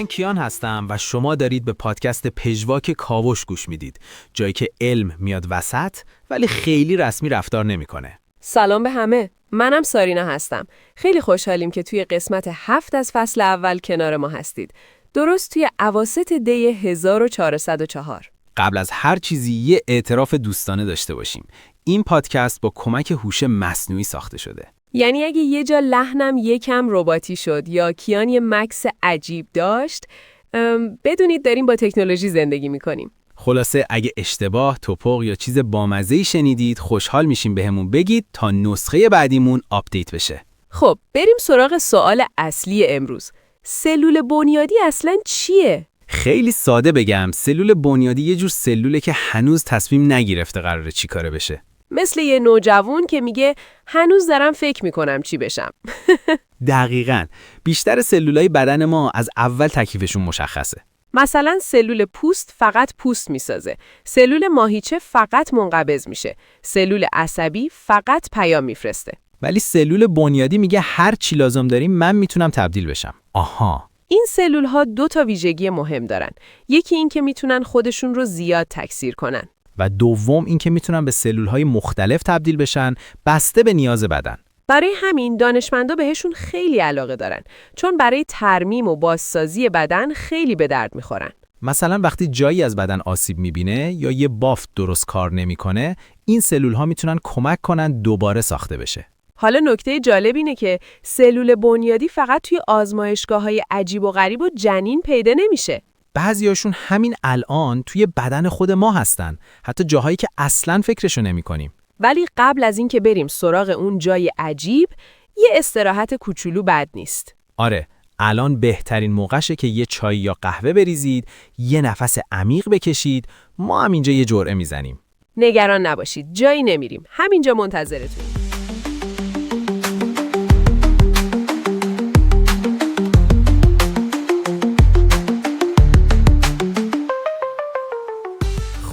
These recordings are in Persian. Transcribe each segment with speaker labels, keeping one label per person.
Speaker 1: من کیان هستم و شما دارید به پادکست پژواک کاوش گوش میدید. جایی که علم میاد وسط ولی خیلی رسمی رفتار نمیکنه.
Speaker 2: سلام به همه. منم سارینا هستم. خیلی خوشحالیم که توی قسمت 7 از فصل اول کنار ما هستید. درست توی اواسط دی 1404.
Speaker 1: قبل از هر چیزی یه اعتراف دوستانه داشته باشیم. این پادکست با کمک هوش مصنوعی ساخته شده.
Speaker 2: یعنی اگه یه جا لحنم یکم رباتی شد یا کیان یه مکس عجیب داشت، بدونید داریم با تکنولوژی زندگی میکنیم.
Speaker 1: خلاصه اگه اشتباه، توپق یا چیز بامزه‌ای شنیدید، خوشحال میشیم بهمون بگید تا نسخه بعدیمون آپدیت بشه.
Speaker 2: خب بریم سراغ سوال اصلی امروز. سلول بنیادی اصلاً چیه؟
Speaker 1: خیلی ساده بگم، سلول بنیادی یه جور سلوله که هنوز تصمیم نگرفته قراره چی کاره بشه.
Speaker 2: مثل یه نوجوان که میگه هنوز دارم فکر میکنم چی بشم.
Speaker 1: دقیقاً. بیشتر سلولای بدن ما از اول تکلیفشون مشخصه.
Speaker 2: مثلا سلول پوست فقط پوست میسازه. سلول ماهیچه فقط منقبض میشه. سلول عصبی فقط پیام میفرسته.
Speaker 1: ولی سلول بنیادی میگه هر چی لازم داریم من میتونم تبدیل بشم. آها.
Speaker 2: این سلول ها 2 تا ویژگی مهم دارن. یکی این که میتونن خودشون رو زیاد تکثیر کنن.
Speaker 1: و دوم این که میتونن به سلول‌های مختلف تبدیل بشن بسته به نیاز بدن.
Speaker 2: برای همین دانشمندا بهشون خیلی علاقه دارن، چون برای ترمیم و بازسازی بدن خیلی به درد میخورن.
Speaker 1: مثلا وقتی جایی از بدن آسیب میبینه یا یه بافت درست کار نمیکنه، این سلول‌ها میتونن کمک کنن دوباره ساخته بشه.
Speaker 2: حالا نکته جالب اینه که سلول بنیادی فقط توی آزمایشگاه‌های عجیب و غریب و جنین پیدا نمیشه.
Speaker 1: بعضیاشون همین الان توی بدن خود ما هستن، حتی جاهایی که اصلاً فکرشو نمی‌کنیم.
Speaker 2: ولی قبل از این که بریم سراغ اون جای عجیب، یه استراحت کوچولو بد نیست.
Speaker 1: آره، الان بهترین موقعشه که یه چای یا قهوه بریزید، یه نفس عمیق بکشید، ما هم اینجا یه جرعه میزنیم.
Speaker 2: نگران نباشید، جایی نمیریم، همینجا منتظرتونیم.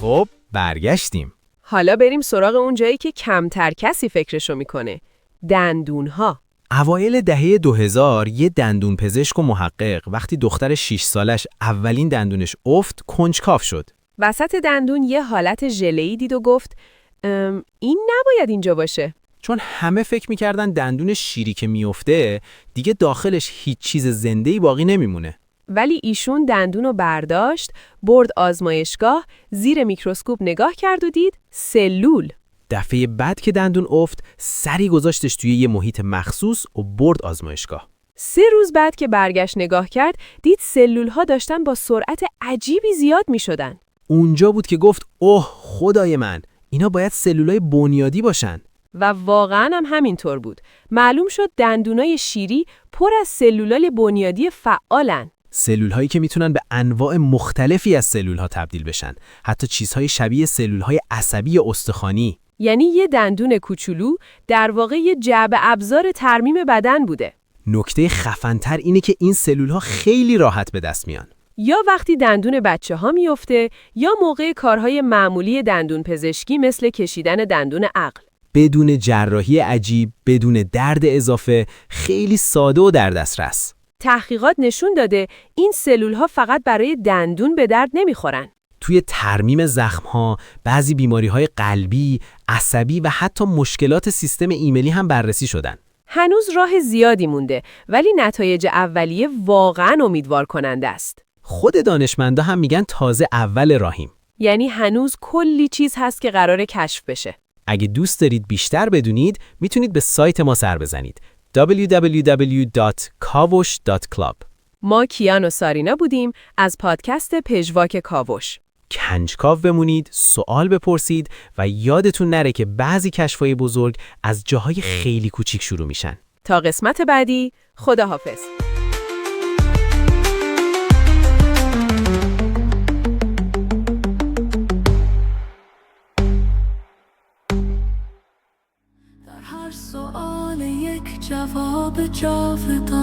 Speaker 1: خب، برگشتیم.
Speaker 2: حالا بریم سراغ اون جایی که کمتر کسی فکرشو میکنه. دندونها.
Speaker 1: اوایل دهه 2000 یه دندون پزشک و محقق وقتی دختر 6 سالش اولین دندونش افت کنجکاو شد.
Speaker 2: وسط دندون یه حالت ژله‌ای دید و گفت این نباید اینجا باشه.
Speaker 1: چون همه فکر میکردن دندون شیری که میفته دیگه داخلش هیچ چیز زنده‌ای باقی نمیمونه.
Speaker 2: ولی ایشون دندونو برداشت، برد آزمایشگاه، زیر میکروسکوپ نگاه کرد و دید سلول.
Speaker 1: دفعه بعد که دندون افت، سری گذاشتش توی یه محیط مخصوص و برد آزمایشگاه.
Speaker 2: 3 روز بعد که برگشت نگاه کرد، دید سلول‌ها داشتن با سرعت عجیبی زیاد می‌شدن.
Speaker 1: اونجا بود که گفت اوه خدای من، اینا باید سلولای بنیادی باشن.
Speaker 2: و واقعاً هم همینطور بود. معلوم شد دندونای شیری پر از سلولای بنیادی فعالن.
Speaker 1: سلول‌هایی که میتونن به انواع مختلفی از سلول‌ها تبدیل بشن، حتی چیزهای شبیه سلول‌های عصبی استخوانی.
Speaker 2: یعنی یه دندون کوچولو در واقع یه جعبه ابزار ترمیم بدن بوده.
Speaker 1: نکته خفن‌تر اینه که این سلول‌ها خیلی راحت به دست میان.
Speaker 2: یا وقتی دندون بچه‌ها میفته یا موقع کارهای معمولی دندون پزشکی مثل کشیدن دندون عقل.
Speaker 1: بدون جراحی عجیب، بدون درد اضافه، خیلی ساده و در دسترس.
Speaker 2: تحقیقات نشون داده این سلول‌ها فقط برای دندون به درد نمیخورن.
Speaker 1: توی ترمیم زخم‌ها، بعضی بیماری‌های قلبی، عصبی و حتی مشکلات سیستم ایمنی هم بررسی شدن.
Speaker 2: هنوز راه زیادی مونده، ولی نتایج اولیه واقعاً امیدوار کننده است.
Speaker 1: خود دانشمندا هم میگن تازه اول راهیم.
Speaker 2: یعنی هنوز کلی چیز هست که قراره کشف بشه.
Speaker 1: اگه دوست دارید بیشتر بدونید، میتونید به سایت ما سر بزنید. www.kavosh.club.
Speaker 2: ما کیان و سارینا بودیم از پادکست پژواک کاوش.
Speaker 1: کنجکاو بمونید، سوال بپرسید و یادتون نره که بعضی کشفای بزرگ از جاهای خیلی کوچیک شروع میشن.
Speaker 2: تا قسمت بعدی، خداحافظ.
Speaker 3: در هر سوال یک جواب جاودان